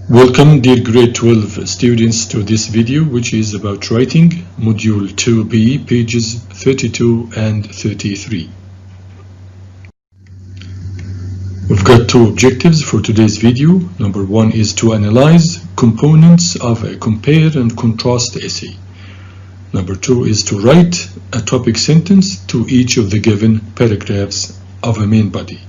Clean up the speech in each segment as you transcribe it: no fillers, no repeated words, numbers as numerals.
Welcome dear grade 12 students to this video, which is about writing module 2b, pages 32 and 33. We've got two objectives for today's video. Number one is to analyze components of a compare and contrast essay. Number two is to write a topic sentence to each of the given paragraphs of a main body.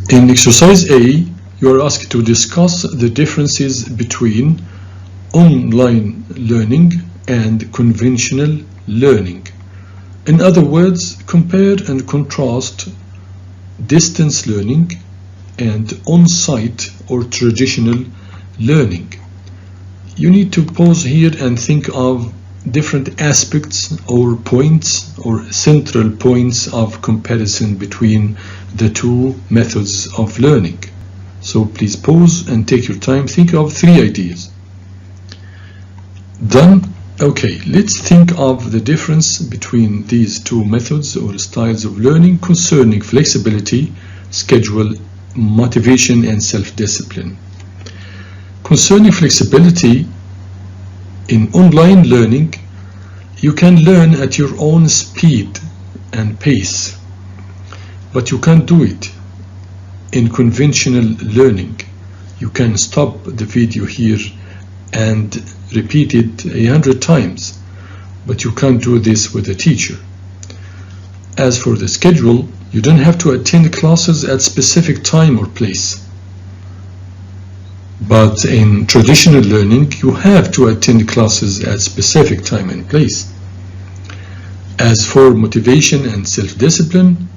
In exercise A, you are asked to discuss the differences between online learning and conventional learning. In other words, compare and contrast distance learning and on-site or traditional learning. You need to pause here and think of different aspects or points or central points of comparison between the two methods of learning. So please pause and take your time. Think of three ideas. Done? Okay, let's think of the difference between these two methods or styles of learning concerning flexibility, schedule, motivation, and self-discipline. Concerning flexibility, in online learning, you can learn at your own speed and pace, but you can't do it in conventional learning. You can stop the video here and repeat it 100 times, but you can't do this with a teacher. As for the schedule, you don't have to attend classes at specific time or place. But in traditional learning, you have to attend classes at specific time and place. As for motivation and self-discipline,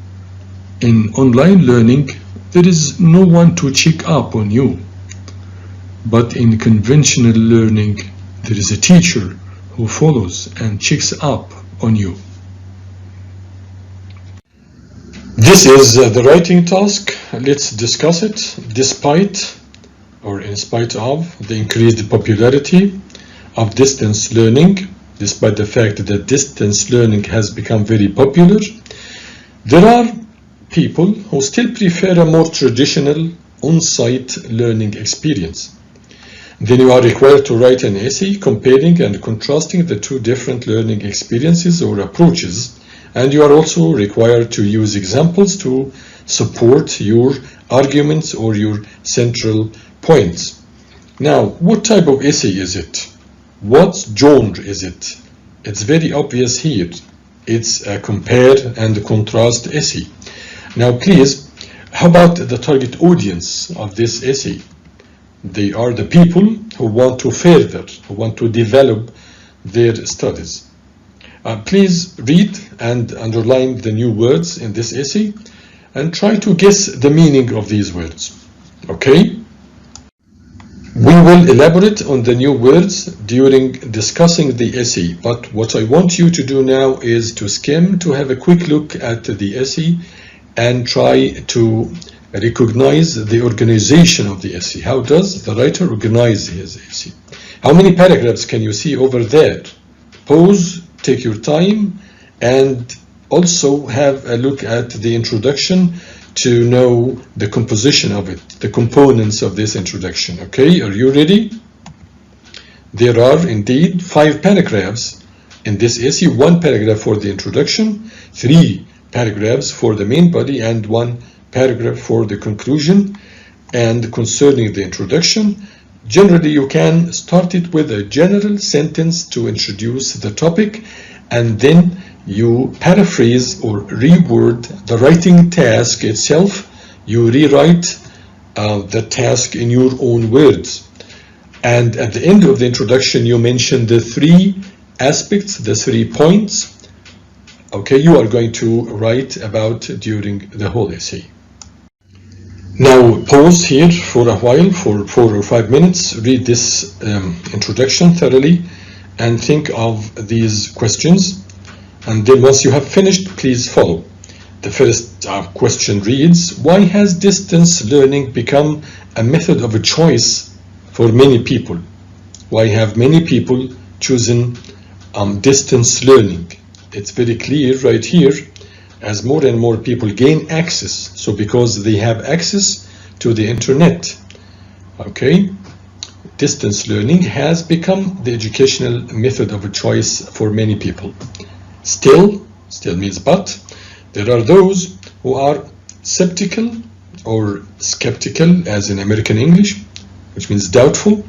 in online learning, there is no one to check up on you. But in conventional learning, there is a teacher who follows and checks up on you. This is the writing task. Let's discuss it. Despite or in spite of the increased popularity of distance learning, despite the fact that distance learning has become very popular, there are people who still prefer a more traditional on-site learning experience. Then you are required to write an essay comparing and contrasting the two different learning experiences or approaches, and you are also required to use examples to support your arguments or your central points. Now, what type of essay is it? What genre is it? It's very obvious here. It's a compare and contrast essay. Now please, how about the target audience of this essay? They are the people who want to further, who want to develop their studies. Please read and underline the new words in this essay and try to guess the meaning of these words. Okay? We will elaborate on the new words during discussing the essay, but what I want you to do now is to skim, to have a quick look at the essay and try to recognize the organization of the essay. How does the writer organize his essay? How many paragraphs can you see over there? Pause, take your time, and also have a look at the introduction to know the composition of it, the components of this introduction. Okay, are you ready? There are indeed 5 paragraphs in this essay, 1 paragraph for the introduction, 3 paragraphs for the main body, and 1 paragraph for the conclusion. And concerning the introduction, generally you can start it with a general sentence to introduce the topic, and then you paraphrase or reword the writing task itself. You rewrite the task in your own words. And at the end of the introduction, you mention the 3 aspects, the 3 points, okay, you are going to write about during the whole essay. Now pause here for a while, for 4 or 5 minutes, read this introduction thoroughly and think of these questions. And then once you have finished, please follow. The first question reads, why has distance learning become a method of a choice for many people? Why have many people chosen distance learning? It's very clear right here, as more and more people gain access. So because they have access to the internet. Okay, distance learning has become the educational method of choice for many people. Still means but, there are those who are skeptical as in American English, which means doubtful,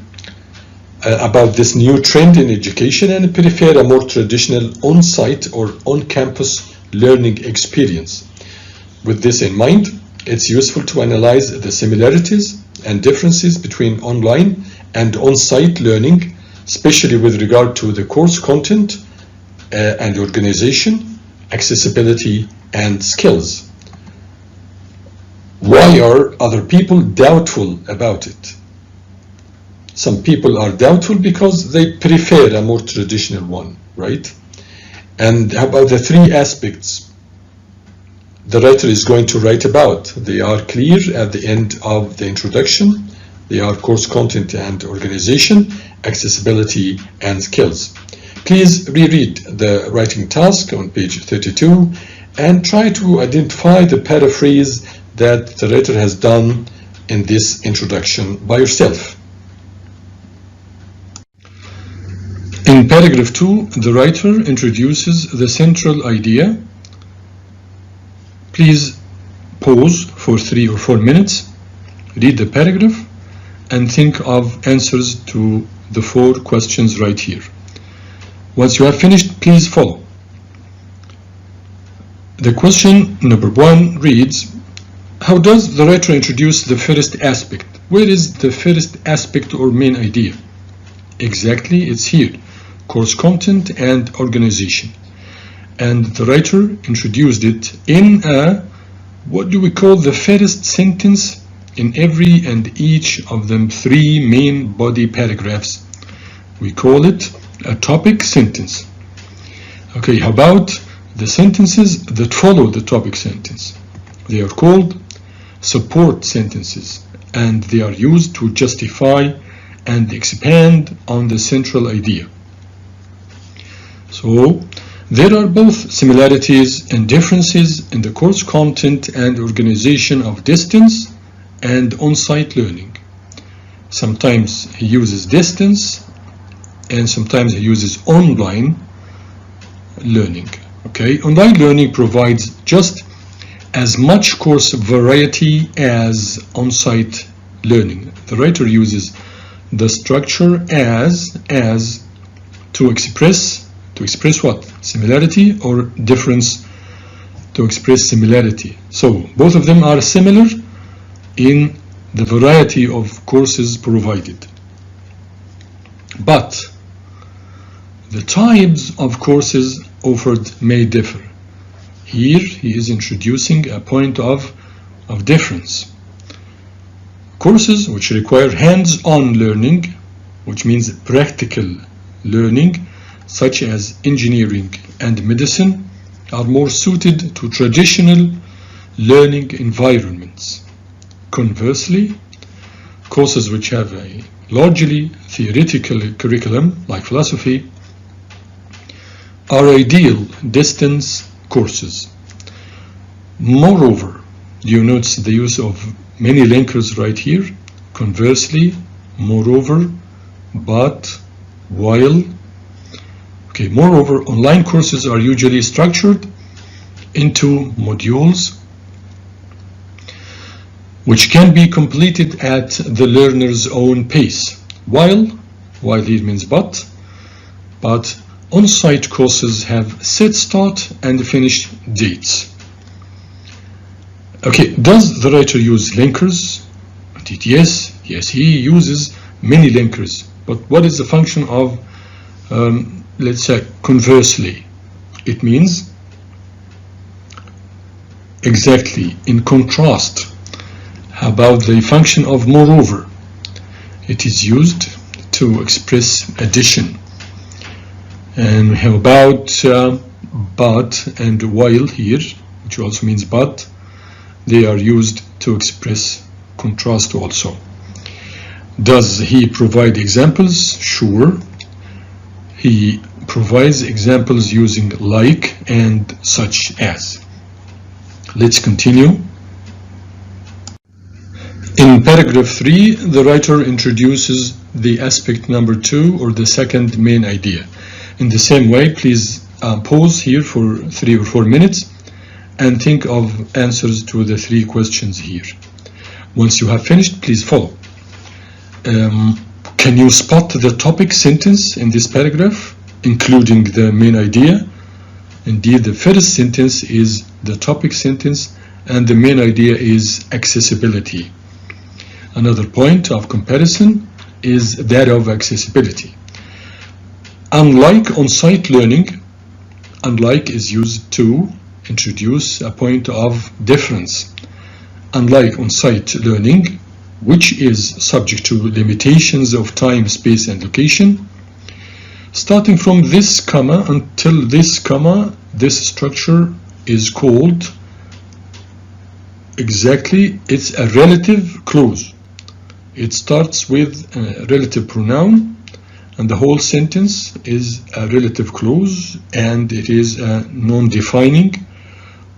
about this new trend in education and prefer a more traditional on-site or on-campus learning experience. With this in mind, it's useful to analyze the similarities and differences between online and on-site learning, especially with regard to the course content and organization, accessibility, and skills. Why are other people doubtful about it? Some people are doubtful because they prefer a more traditional one, right? And how about the three aspects the writer is going to write about? They are clear at the end of the introduction. They are course content and organization, accessibility, and skills. Please reread the writing task on page 32 and try to identify the paraphrase that the writer has done in this introduction by yourself. In paragraph 2, the writer introduces the central idea. Please pause for 3 or 4 minutes, read the paragraph, and think of answers to the 4 questions right here. Once you have finished, please follow. The question number 1 reads, how does the writer introduce the first aspect? Where is the first aspect or main idea? Exactly, it's here. Course content and organization. And the writer introduced it in what do we call the first sentence in every and each of them 3 main body paragraphs. We call it a topic sentence. Okay, how about the sentences that follow the topic sentence? They are called support sentences, and they are used to justify and expand on the central idea. So, there are both similarities and differences in the course content and organization of distance and on-site learning. Sometimes he uses distance and sometimes he uses online learning. Okay, online learning provides just as much course variety as on-site learning. The writer uses the structure as to express what? Similarity, or difference to express similarity. So both of them are similar in the variety of courses provided. But the types of courses offered may differ. Here he is introducing a point of difference. Courses which require hands-on learning, which means practical learning, such as engineering and medicine, are more suited to traditional learning environments. Conversely, courses which have a largely theoretical curriculum, like philosophy, are ideal distance courses. Moreover, you notice the use of many linkers right here. Conversely, moreover, but, while. Okay, moreover, online courses are usually structured into modules which can be completed at the learner's own pace. While here means but on-site courses have set start and finish dates. Okay, does the writer use linkers? Yes, he uses many linkers. But what is the function of, let's say, conversely? It means exactly in contrast. How about the function of moreover? It is used to express addition. And how about but and while here, which also means but? They are used to express contrast also. Does he provide examples? Sure. He provides examples using like and such as. Let's continue. In paragraph 3, the writer introduces the aspect number 2, or the second main idea. In the same way, please pause here for 3 or 4 minutes and think of answers to the 3 questions here. Once you have finished, please follow. Can you spot the topic sentence in this paragraph, including the main idea? Indeed, the first sentence is the topic sentence, and the main idea is accessibility. Another point of comparison is that of accessibility. Unlike on-site learning, unlike is used to introduce a point of difference. Unlike on-site learning, which is subject to limitations of time, space, and location, starting from this comma until this comma, this structure is called exactly, it's a relative clause. It starts with a relative pronoun, and the whole sentence is a relative clause, and it is a non-defining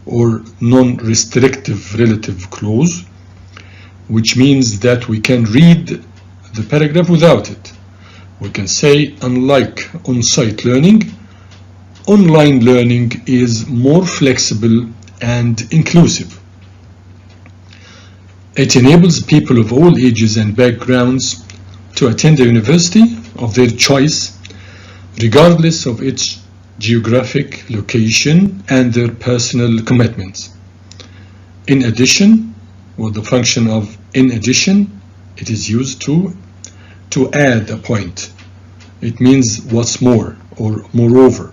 or non-restrictive relative clause, which means that we can read the paragraph without it. We can say, unlike on-site learning, online learning is more flexible and inclusive. It enables people of all ages and backgrounds to attend a university of their choice, regardless of its geographic location and their personal commitments. In addition, with the function of in addition, it is used to add a point. It means what's more or moreover.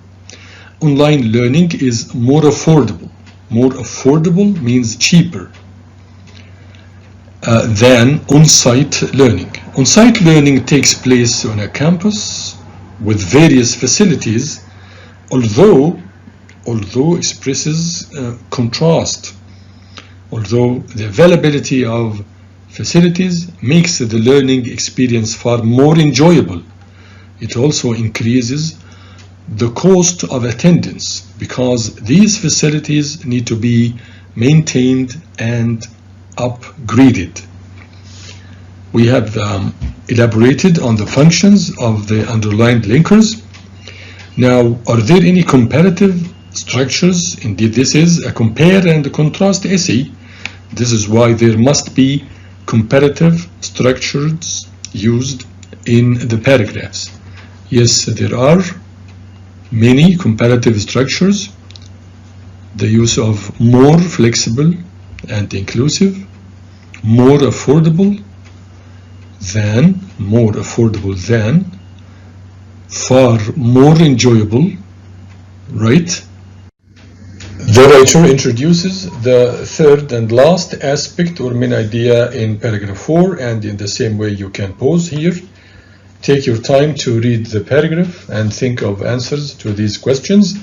Online learning is more affordable. More affordable means cheaper than on-site learning. On-site learning takes place on a campus with various facilities, although expresses contrast. Although the availability of facilities makes the learning experience far more enjoyable, it also increases the cost of attendance because these facilities need to be maintained and upgraded. We have elaborated on the functions of the underlined linkers. Now, are there any comparative structures? Indeed, this is a compare and contrast essay. This is why there must be comparative structures used in the paragraphs. Yes, there are many comparative structures. The use of more flexible and inclusive, more affordable than, far more enjoyable, right? The writer introduces the third and last aspect or main idea in paragraph 4, and in the same way you can pause here. Take your time to read the paragraph and think of answers to these questions.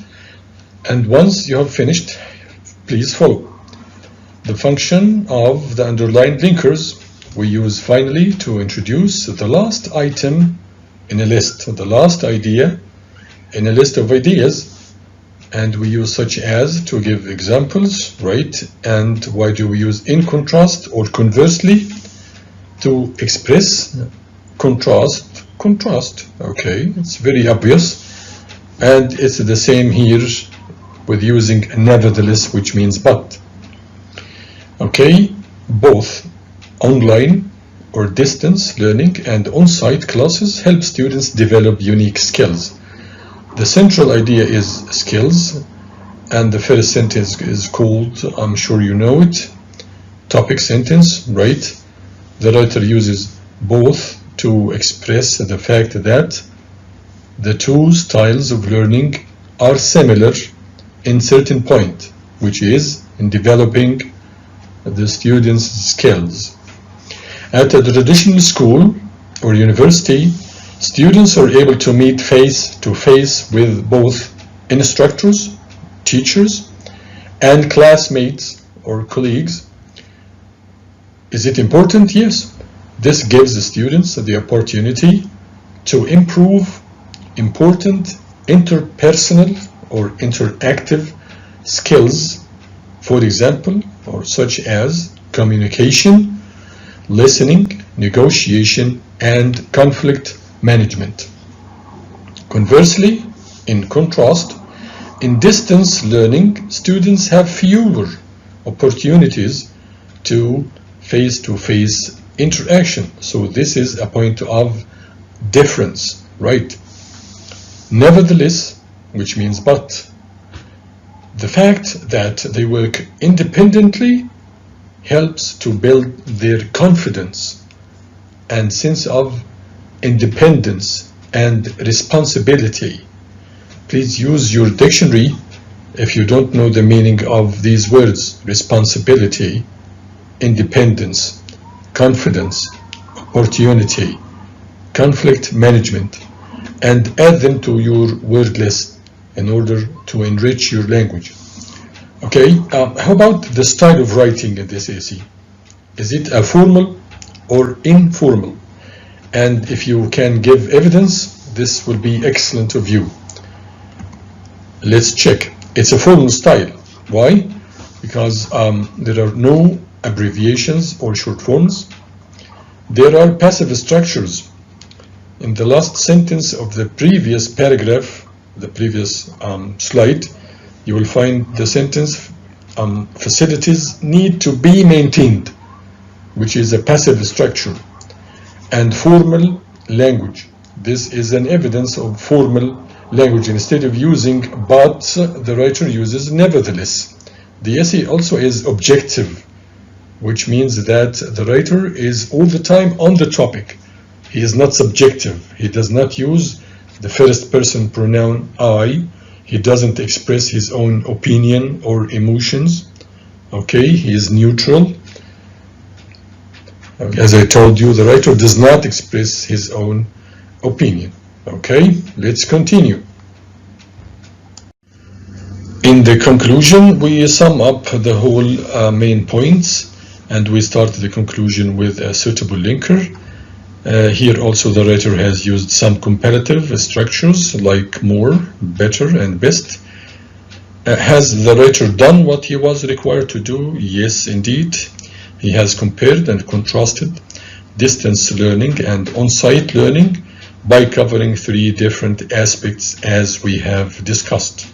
And once you have finished, please follow. The function of the underlined linkers we use finally to introduce the last item in a list, the last idea in a list of ideas, and we use such as to give examples, right? And why do we use in contrast or conversely to express contrast? Okay, it's very obvious, and it's the same here with using nevertheless, which means but. Okay, both online or distance learning and on-site classes help students develop unique skills. The central idea is skills, and the first sentence is called, I'm sure you know it, topic sentence, right? The writer uses both to express the fact that the two styles of learning are similar in certain point, which is in developing the students' skills. At a traditional school or university, students are able to meet face to face with both instructors, teachers, and classmates or colleagues. Is it important? Yes. This gives the students the opportunity to improve important interpersonal or interactive skills, for example, or such as communication, listening, negotiation, and conflict management. Conversely, in contrast, in distance learning, students have fewer opportunities to face-to-face interaction. So this is a point of difference, right? Nevertheless, which means but, the fact that they work independently helps to build their confidence and sense of independence and responsibility. Please use your dictionary if you don't know the meaning of these words: responsibility, independence, confidence, opportunity, conflict management, and add them to your word list in order to enrich your language. Okay, how about the style of writing in this essay? Is it a formal or informal? And if you can give evidence, this will be excellent of you. Let's check. It's a formal style. Why? Because there are no abbreviations or short forms. There are passive structures. In the last sentence of the previous paragraph, the previous slide, you will find the sentence, facilities need to be maintained, which is a passive structure. And formal language. This is an evidence of formal language. Instead of using but, the writer uses nevertheless. The essay also is objective, which means that the writer is all the time on the topic. He is not subjective. He does not use the first person pronoun I. He doesn't express his own opinion or emotions. Okay, he is neutral. As I told you, the writer does not express his own opinion. Okay, let's continue. In the conclusion, we sum up the whole main points, and we start the conclusion with a suitable linker. Here also the writer has used some comparative structures like more, better, and best. Has the writer done what he was required to do? Yes, indeed. He has compared and contrasted distance learning and on-site learning by covering 3 different aspects as we have discussed.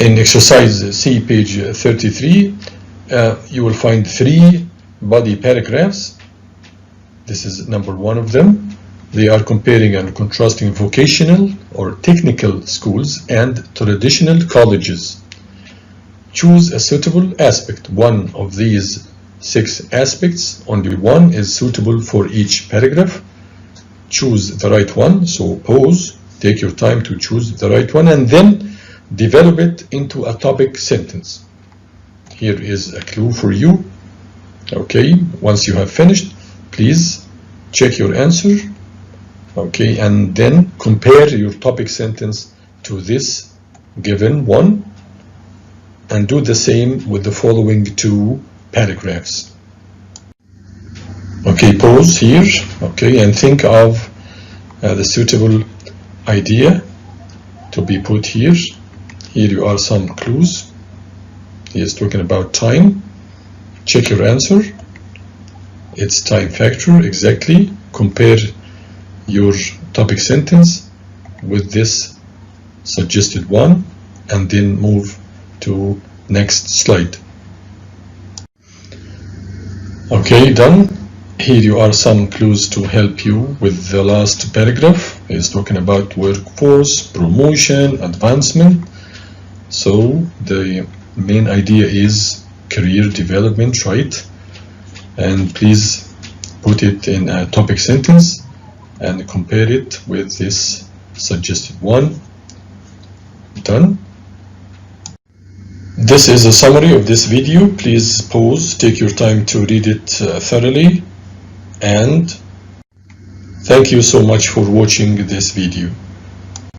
In exercise C, page 33, you will find 3 body paragraphs. This is number 1 of them. They are comparing and contrasting vocational or technical schools and traditional colleges. Choose a suitable aspect. One of these 6 aspects, only one is suitable for each paragraph. Choose the right one, so pause, take your time to choose the right one, and then develop it into a topic sentence. Here is a clue for you. Okay, once you have finished, please check your answer. Okay, and then compare your topic sentence to this given one, and do the same with the following 2 paragraphs. Okay, pause here. Okay, and think of the suitable idea to be put here. Here you are some clues. He is talking about time. Check your answer. It's time factor, exactly. Compare your topic sentence with this suggested one, and then move to next slide. Okay, done. Here you are some clues to help you with the last paragraph. It's talking about workforce, promotion, advancement. So the main idea is career development, right? And please put it in a topic sentence and compare it with this suggested one. Done. This is a summary of this video. Please pause, take your time to read it thoroughly, and thank you so much for watching this video.